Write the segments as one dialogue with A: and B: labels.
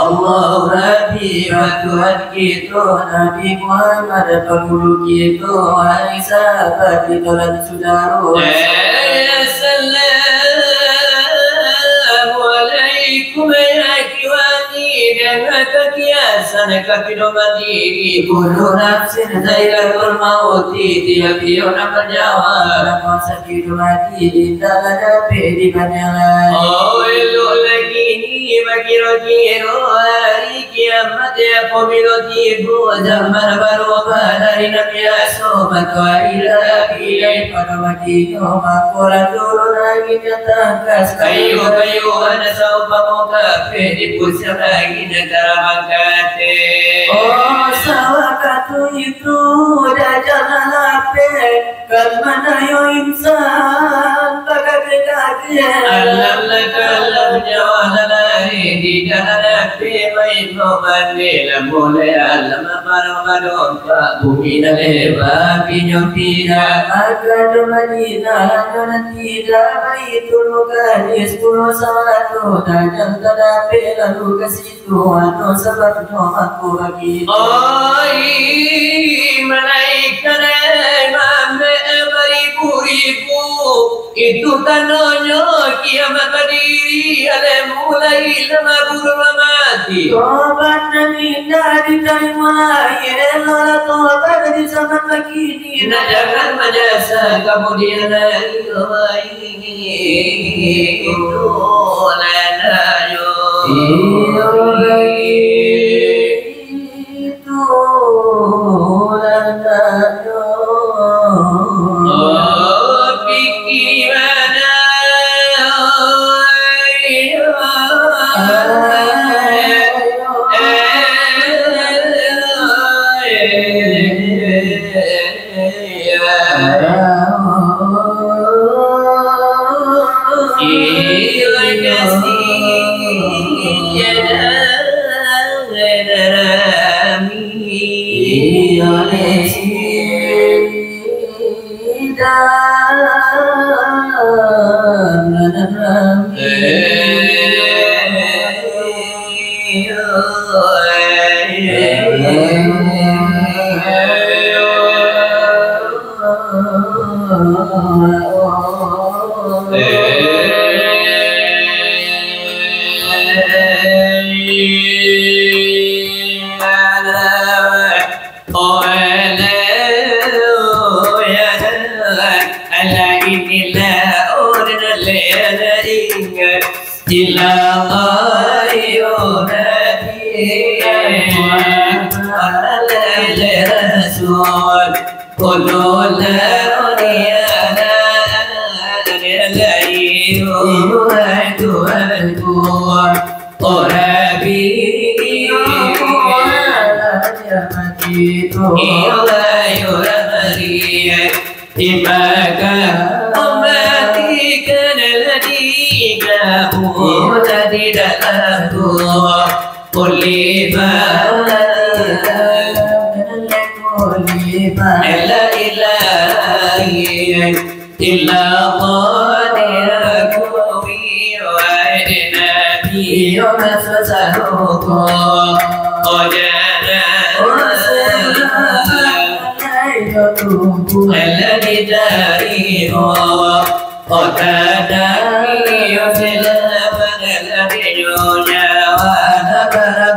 A: Allah Rabbi wa Tuhan kita Nabi Muhammad penghulu kita hai sahabat kita dan saudara. Assalamualaikum ya kiwani dengan kekiasan kafidoman diri kullu nafsin zailatul mauti tiap tiap berjawab masa hidup mati di dalam di banyalah. Oh lagi ni bagi roti hari kiamat ya pemilu zaman baru dari Nabi Sobat Wailah pilih pada mati makola turun lagi datangkas kayu ada saupa mokafe di pusat lagi negara mangkate. Oh sawakatu itu dah jalan lape kan mana yo insan bagai kekajian alam lakalam jawanan di dalam bayi mandela boleh alam maradon pak bumi naleba pinjau tidak akan Madinah dan tidak Baitul Muqaddas pulau sawatu dan tadapi lalu ke situ atau sebab aku bagi malaikat imam beribu-ribu itu tandanya kiamat berdiri ada mulai lama burung mati. Tobat Nabi dari diterima ya tobat di zaman begini nah jangan menjasa kemudian itu lanayo itu lanayo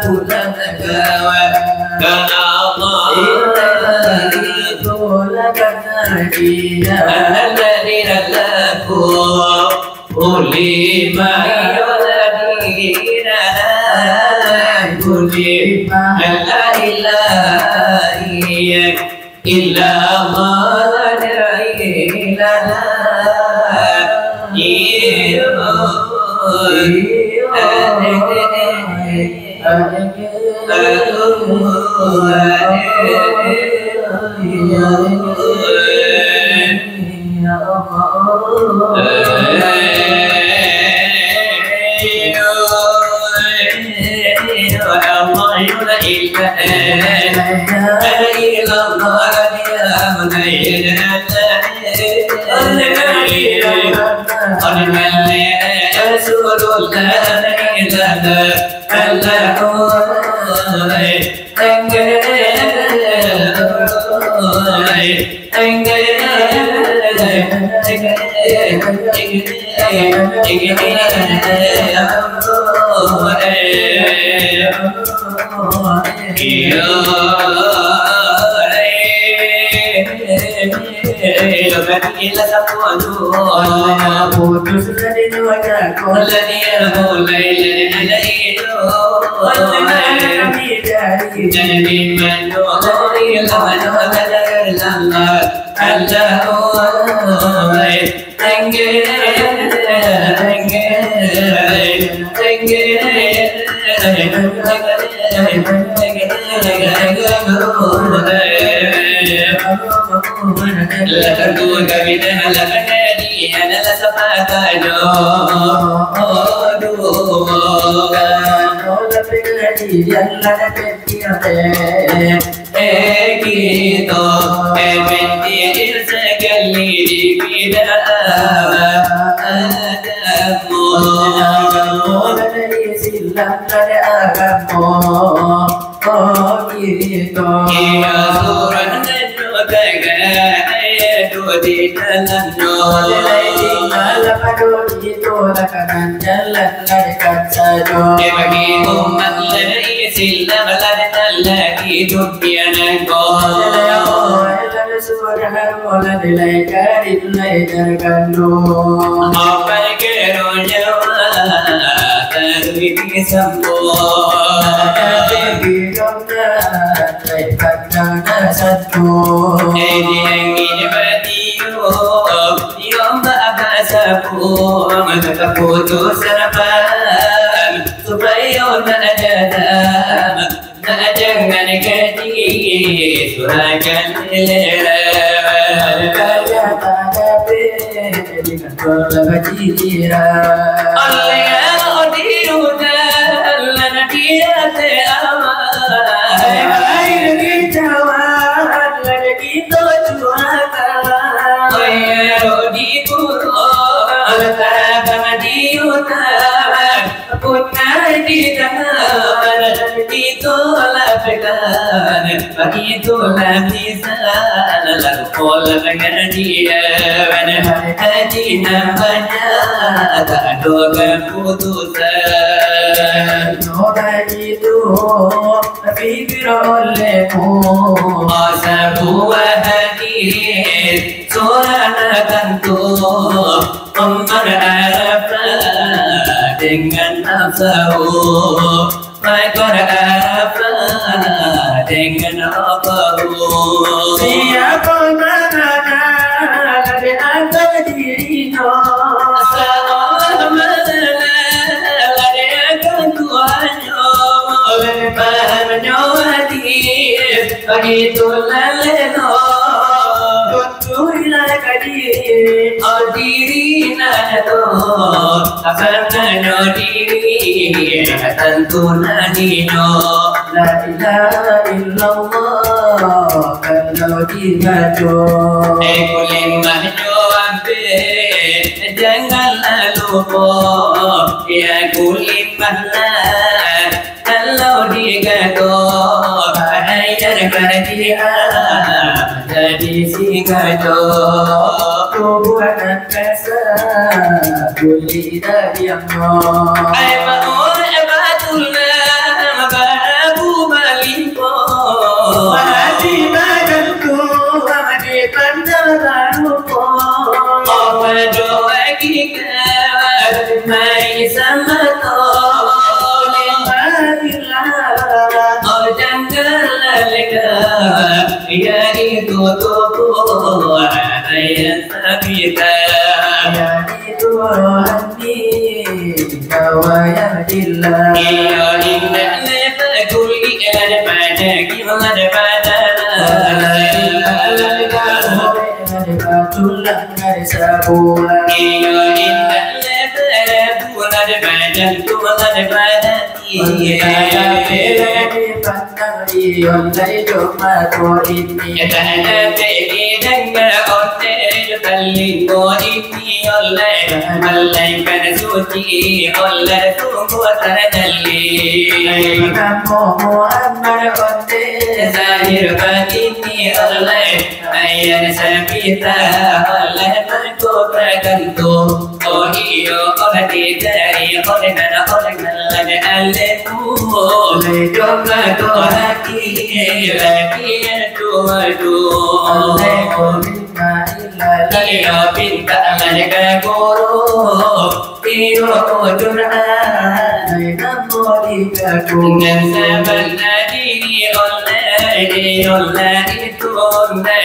A: Kota
B: Ay,
A: mai sama to le padilla aur jangal lega ya itu to ayat sabita ya itu hati kawayadillah ya inna kulli ada pada gimana pada Tullah sabuha iyo inna labula de badan tullah de badan iya pandang yondai joma kodini ada tegi danga otte talli kodini olle mallai kan suci olle tunggu taradalli kamu muhammad otte zahir batini olle ayat sabita olle mantu pragantu oh iyo olle dari olle nana olle nana alemu olle jomla to hati lagi tu olle minna illa iyo pinta mereka guru iyo Quran kamu dikaku dengan sabana diri olle itu olle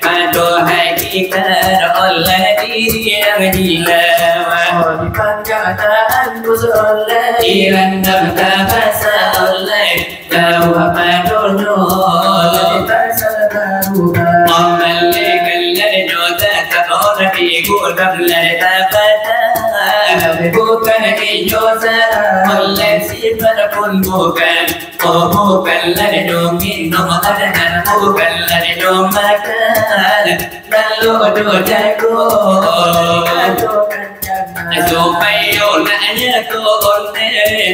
A: Aduh hakikat Allah diri yang dilawat di panjatan bus Allah irandam bahasa Allah jawab aduh Allah bahasa baru amal legal jodoh tak orang digudam lada pada bukan ijazah Allah sifat pun bukan oh bukan lada domin nomor ada bukan lada domakan lalu dojaku Supayo nanya ko onne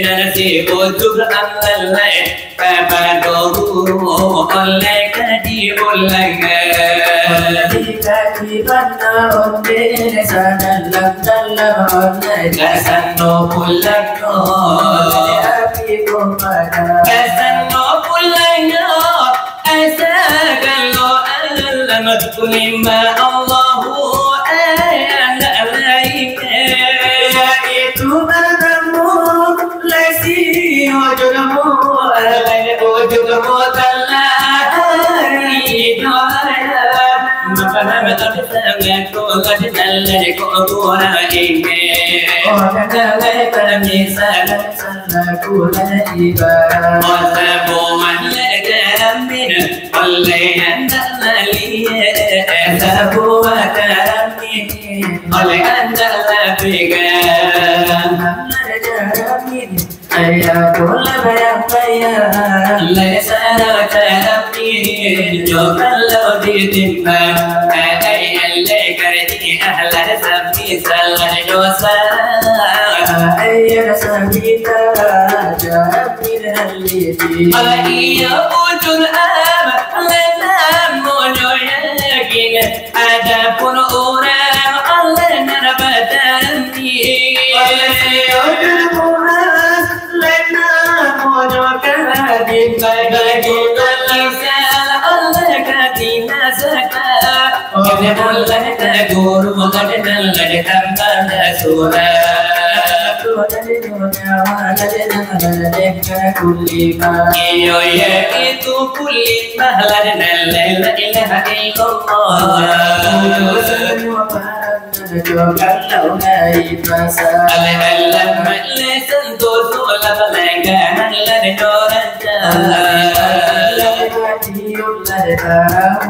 A: nasi utur amalai papa dohu olle kadi ulang kadi bana onne dalam onne kasano pulang api komada kasano pulang asa kalau alam kulimba Allahu itu bertemu lesi ujungmu ujungmu terlari doa maka betul sangat kuat dalam kubur ini orang dalam permisan selaku ibarat sebuah legamin oleh anda melihat sebuah keramin oleh anda pegang ayah bola bayang lesa keramin jo kalau ditimbang ayah lekarni ahlan sabbi salah dosa ayah sabita jamin haliti ayah ujul ada pun orang Allah narabatani ada orang lena mojokan di bagi lisan Allah katina saka kene boleh guru mengadal tambah surah dari dunia dari iyo ya itu kulit mahlan la ilaha illallah semua kalau naik masa alam lesan tu la balaga la doraja la hatiul la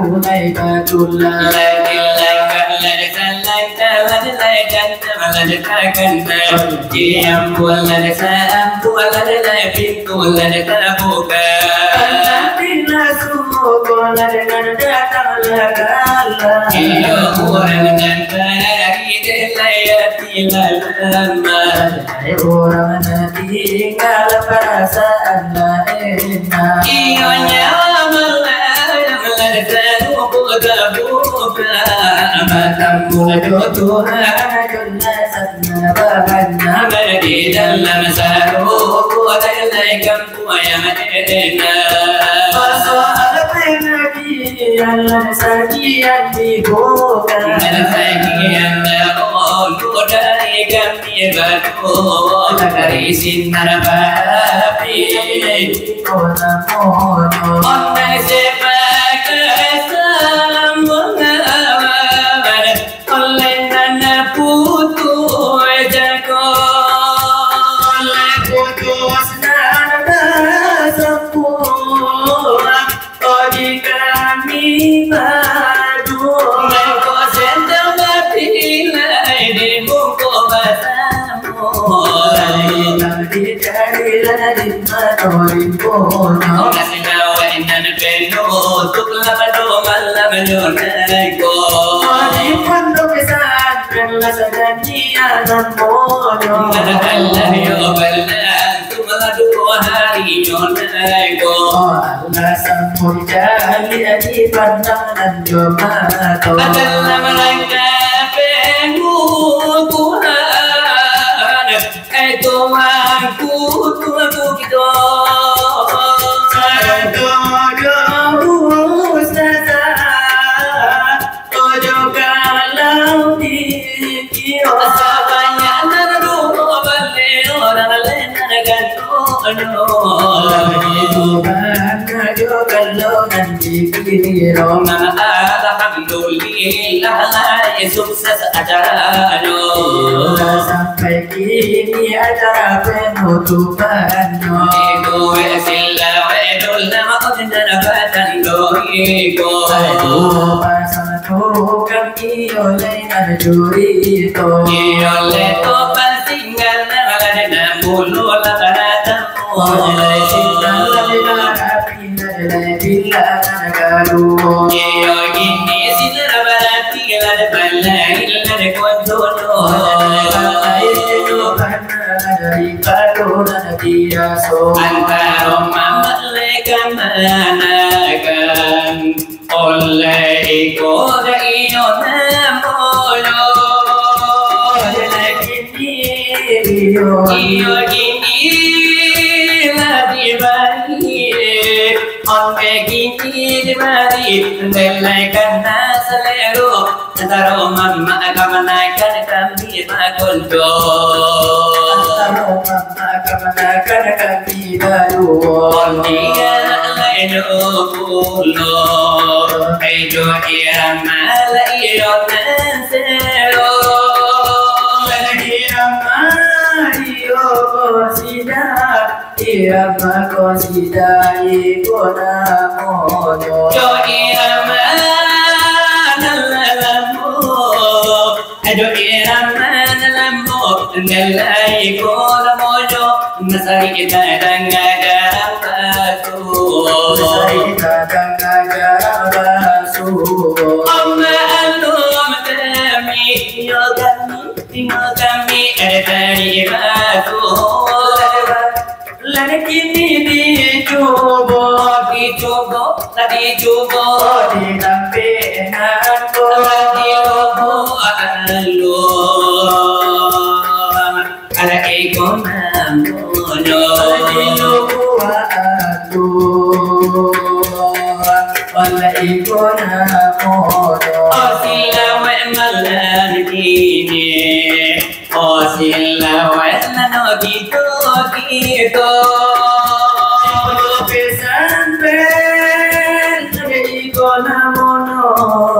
A: mulai batullah la ilaha yang bulan saya bulan pintu bulan terbuka bila semua bulan datang lagala iyo orang dari delayati lama orang tinggal perasaan enak iyo nyawa malam terbuka matamu Tuhan bahana di dalam sarung lalaikan yang ada soal Nabi Allah sajian dibuka sajian Allah dari kami batu dari sinar bapi Onai sepak salam mengawal oleh nana putu jago oleh putus nana sempurna Odi kami madu Mereka sendal berpilai di muka basamu Lari lari matorin kono Orang senawa inan penu Tuklah padu malam lunaiku Odi pandu kesan Perlah sedanian dan mono Allah yo belang Tumadu hari lunaiku Allah sambut jali di pandangan jomato Adalah mereka pengu Tuhan Tuhanku Tuhanku kita Jodoh ustazah Ojo kalau dikio Banyak naruh balik orang lain gantono Tuhan ajo kalau nanti kiro Alhamdulillah sukses acara sampai kini acara penutupannya Ibu sila wedul nama kudin batang doiku Aduh pasang tukang ioleh narjuri to Ioleh to pasingan nagalana mulu lakaratamu Oleh cinta lagi nalai bila nagalu Iyo gini sinar berarti lada balai lada kondono Balai itu karena dari kado dan biaso Antara mama lekan manakan Oleh ikut iyo namolo Iyo gini lagi balik On begini di mari Nelaikan nasalero Antara mama kamanakan kami makonto Antara mama kamanakan kami baru Ondiga laino pulo Ejo irama lairo nansero Irama iyo kosida Irama kosida ikona mono Yo irama nalalamu Ajo irama nalalamu Nalai ikona mono Nasari kita dangagarang basu Nasari kita dangagarang basu Amma alum kami Yo kami dari batu Lagi kini dicoba Tadi coba di lampianku Lagi lobo alu Ala ikon namono Lagi lobo alu Ala ikon namono Osila malan kini Osila malan gitu Pesantren ikona mono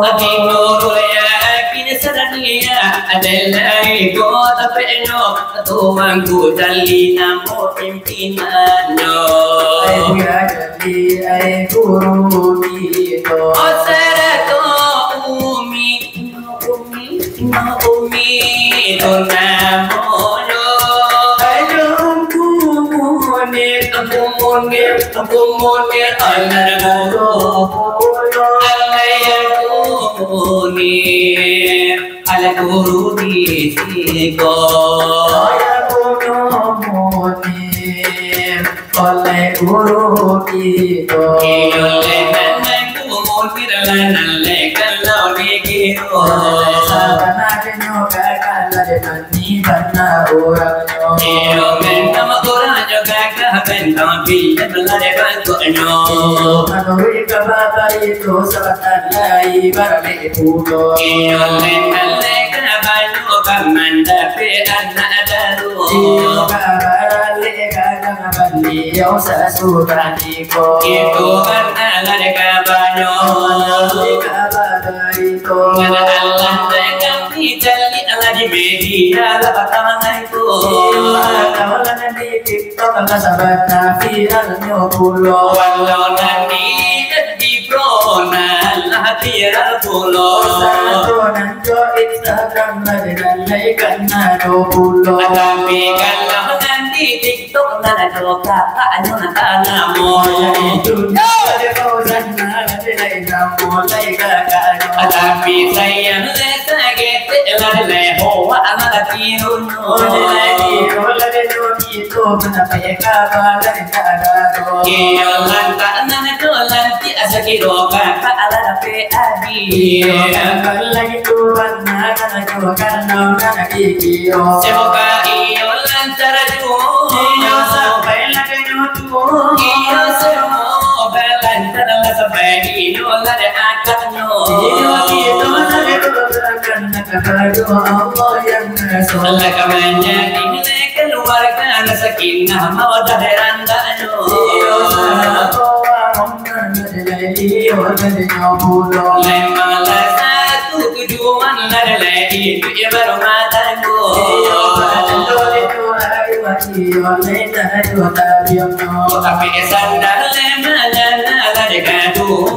A: Ati nuru yakin sadania adalah kota peno tuangku dalina mo pimpinano Ay guru dito Osarato umi tunamono Kumunir ala guru disiko oleh guru dito oleh nana kumunir nale kalau dikiro sabana kenyo kakala denani bana orangnya iyo mentama orangnya kakak mentama bila belade bantuannya manuri kabata itu sabatan lai barale pudo iyo nale kana banyo kaman tapi anak daru beliau sesudah diko itu kan ala kabanyo ngana Allah dengan dijali ala di media lapatan itu kalau nanti TikTok ala sahabat viral nyobulo walau nanti di brona lah viral pulo satu nanti Instagram dan laikan nyobulo tapi kalau nanti TikTok nana joka anu nana mo itu ada kausan nana dari kamu laikan tapi sayang lesage lale ho ana tirun lagi lale no itu menapa kabar ada yo lanta nana to lanti asaki roka ala pe adi lagi tuan nana joka nana kikio semoga iyo lantara jo iyo sampai lagi tu iyo semoga lantara sampai iyo lade akatno iyo itu lade kepada Allah yang Allah kawannya ini keluarkan sakinah mawaddah randa lemala satu tujuan lagi baru mataku tapi sandal lemala lagi kadu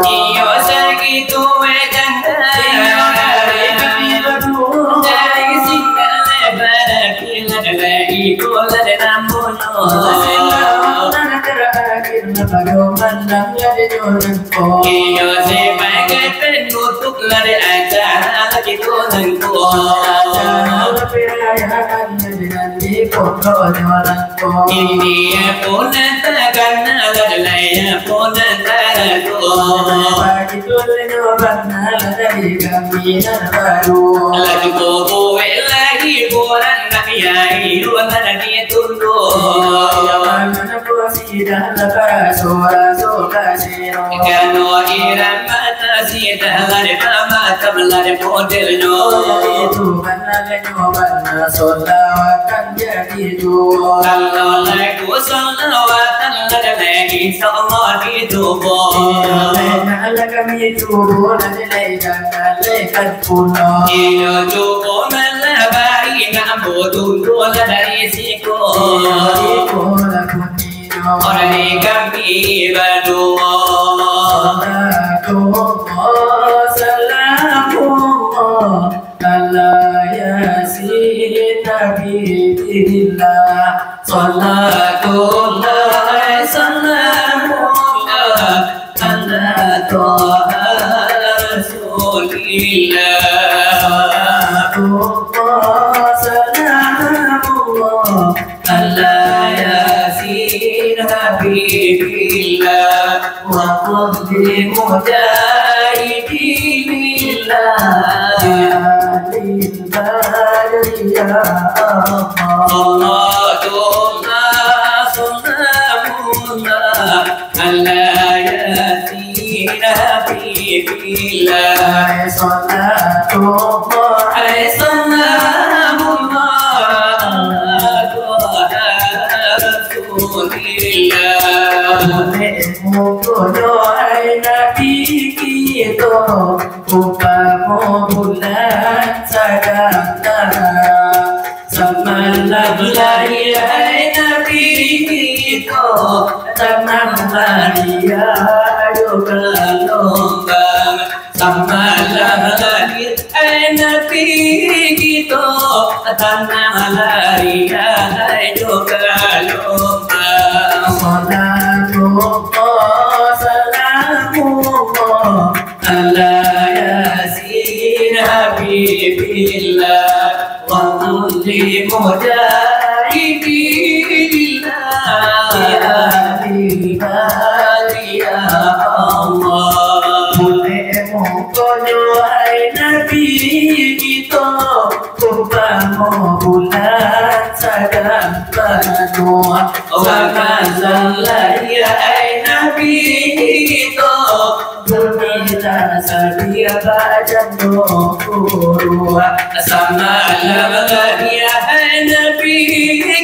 A: iyo segitu wedang dari singgah lebar kilat lagi kulat nambuno iyo sebagai penutup lari acara lagi tunangku India pun takkan ada laya pun takku. Bagi tulen orang dari kami baru. Lagi kowe lagi bulan nakiai luan lagi tundu. Jangan bersidah lepas suara suara siro. Kano iram mata sidah lari mata melari modelnya. Itu mana lenyobana solawatan jadi dua. Kalau lagu solawatan lagi sama ditubo. Kalau kami tubo nanti lekan puno. Iyo tubo melabari nampu tundu dari siku. Siku lagu nino. Orang kami berdua. Salamu ala yasin nabiillah. Salatullah salamullah ala toha rasulillah. Salatullah salamullah ala yasin habibillah wa qadri mujahidillah ya Allah. Allah yasin habibillah salatullah alaihi salamullah rasulillah. Mukodoai nabi kita upamu bulan sadang tara samalah lahir nabi kita tanam maria juga lombang samalah lahir nabi kita tanam maria juga lombang. Salatullah salamullah ala yasin habibillah wa kulli mujahidillah ya Allah. Mulemu kodoai nabi kita upamu bulan sadang penuh. Wakazallah ya nabi kita Dunia sedia badan nuru sama lagi Nabi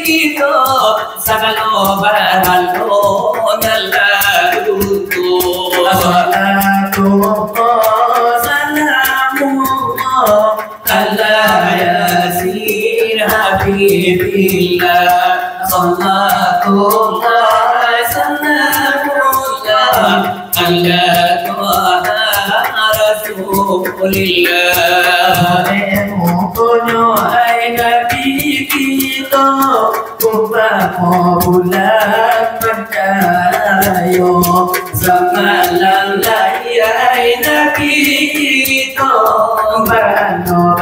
A: kita sagalo baralo naladutu salatu salamu ala yasin habibillah salatu salamu ala Rasulillah Mukono ay Nabi kita Kumpa bulan berkayo Samalang lay ay Nabi kita Bano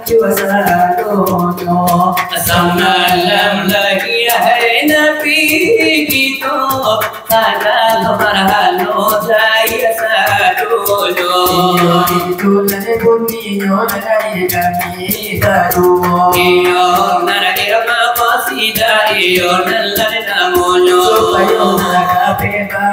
A: Jua sadono Samalang lay ay Nabi kita Tanalo marhalo jaya sadono Itulah bunyinya dari kami baru. Iyo naradira mapasida iyo naladamunya. Supaya naga peka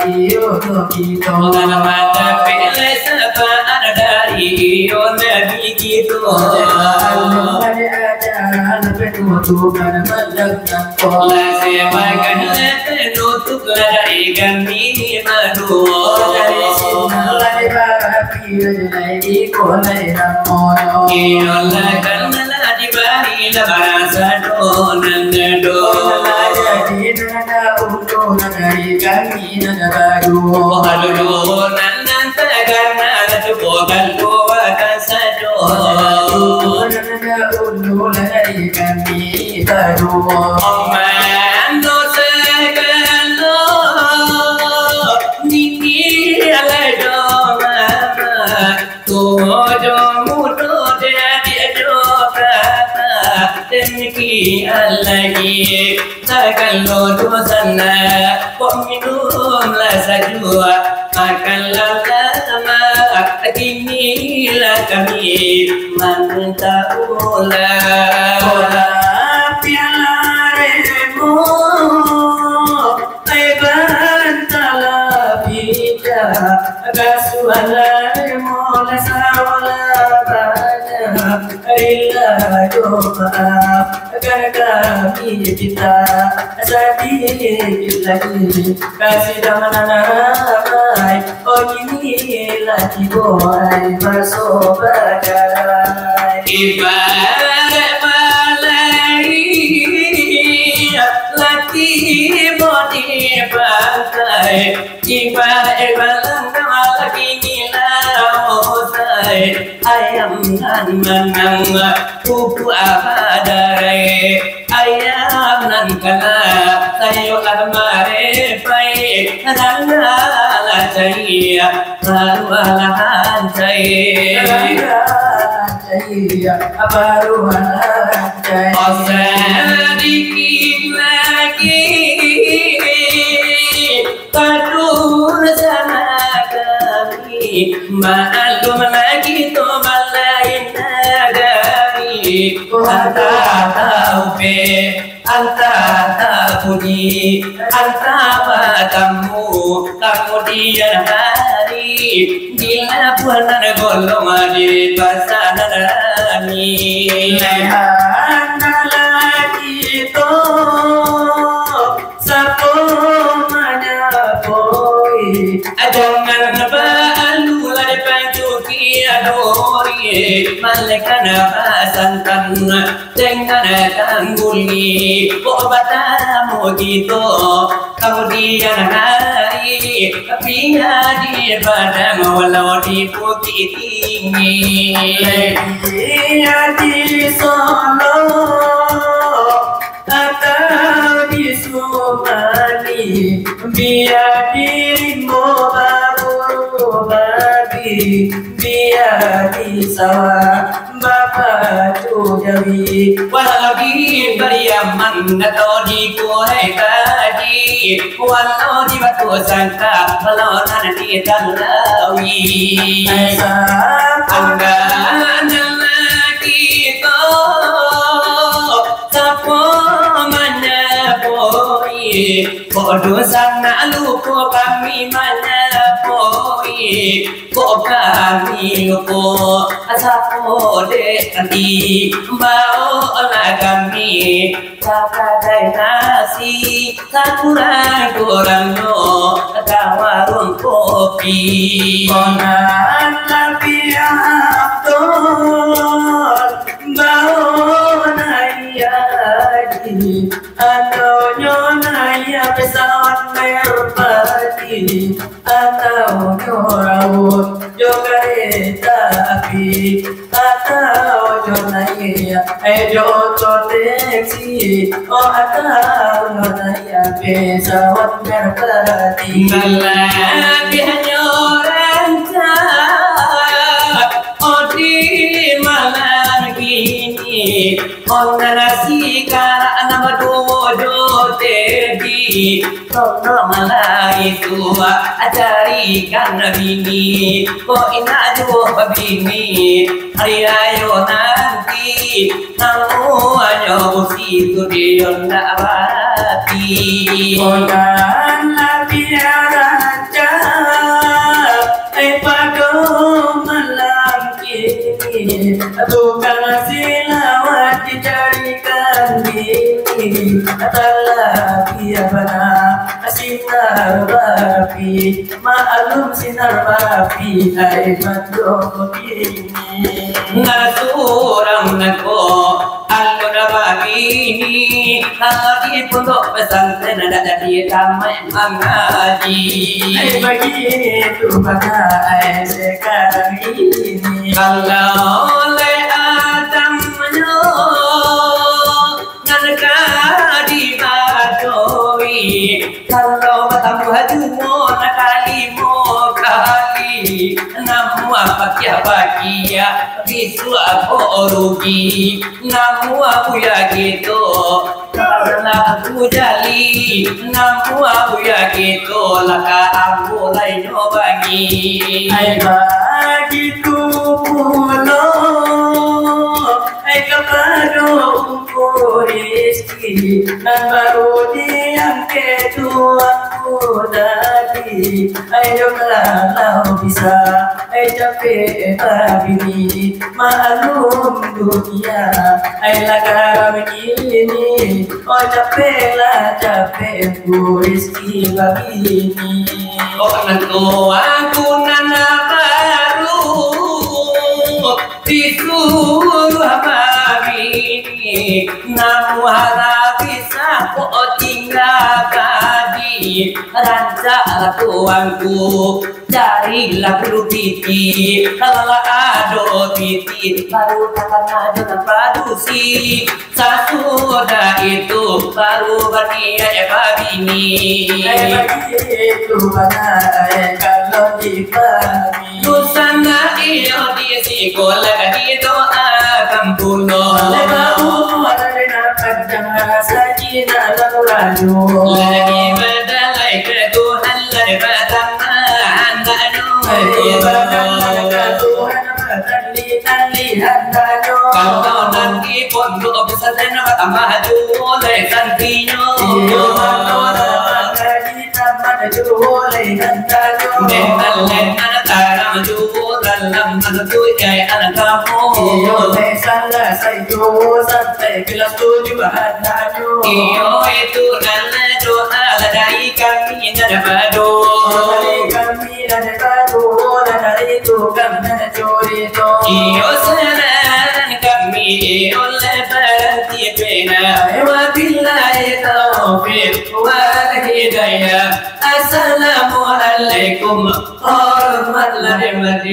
A: iyo kita. Nama mata pele sapa ada iyo nabi kita. Allah ajaran penutupan malakkan. Lasebakan penutup dari kami baru. Lai barapi lai ko lai ramono iyola kanala di bari la barasa do nandado lai jadi nanda undo nagari kami nagaru halu nandan tagarna tu bogal ko akasado nanda undo nagari kami baru mando segalo niki alado Tenki alagi tagalo dosana kominum la sajua makalla lama kini la kami manta ula ola piaremo aiban tala pita gasuala mola sawala Ila doa agar kami kita sedih lagi kasih damai oh ini lagi boy bersobagai ibarat malai lagi bodi pantai ibarat balang lagi ayam nan menang kuku abadare ayam nan kala sayo amare pai nana la jaya baruan jaya baruan jaya sedikit lagi padur sama Ma'alum lagi to malain nagari Anta taupe, anta tapuni Anta matamu, kemudian hari Bila puanan golong di pasaran rani Anta lagi to Sapo mana boy Jangan balu lari pancuki adori Malekana pasankan dengan kangguli Obatamu gitu kemudian hari Pia di padang walau di bukit tinggi Pia di Solo atau di Sumani biar dirimu baru bagi biar di sawah bapak tujawi walau di beriaman atau di kuai tadi walau di batu sangka walau nanti talawi anggaran lagi to sapo mana boy dosa lupa kami menyapoi ko kami ko asapo de nanti bau olah kami kakadai nasi kurang no warung kopi konan tapi abdul bau naya di atau nyonaya pesawat merpati atau nyorawut juga tapi atau nyonaya jodoh teksi oh atau nyonaya pesawat merpati lagi hanya oh di malam gini oh nasi karena nama dojo tedi kalau malah itu ajarikan bini kok ina jual bini hari ayo nanti namu ayo situ dia ndak berarti konan nabi raja padu malam kini tukang silawat dicarikan bini telah biar sinar bapi maklum sinar bapi hai madu ini ngasurang nako alur bagini lagi pondok pesantren ada jadi ramai mengaji begitu pakai sekarang ini kalau le Adam nanka di badoi kalau bertemu hajumo nakalimo kali namu apa kia bagia bisu aku rugi namu aku ya gitu karena aku jali namu aku ya gitu laka aku lain bagi hai begitu pulo hai kepada rezeki dan baru yang kedua aku tadi ayo kalau bisa ayo capek begini maklum dunia ayo laga begini oh capeklah capek rezeki begini oh nanti aku nana baru disuruh begini namu harap bisa kok tinggal tadi rancang tuanku carilah perlu titi kalau ada titi baru takkan ada padusi sesudah itu baru berniat begini itu mana kalau dipahami busana iyo di sekolah di doa kampuno sajina lalu lagi berdalai ke Tuhan lagi bertangan kalau nanti pondok pesantren tambah jule santrinya dengan tarang dalam tujuh anak kamu iyo salah saya sampai kelas 7 hadaju iyo itu karena doa dari kami dan bado dari kami dan bado dari itu karena curi to iyo saran kami oleh berarti pena wa billahi taufiq wa hidayah assalamualaikum warahmatullahi wabarakatuh.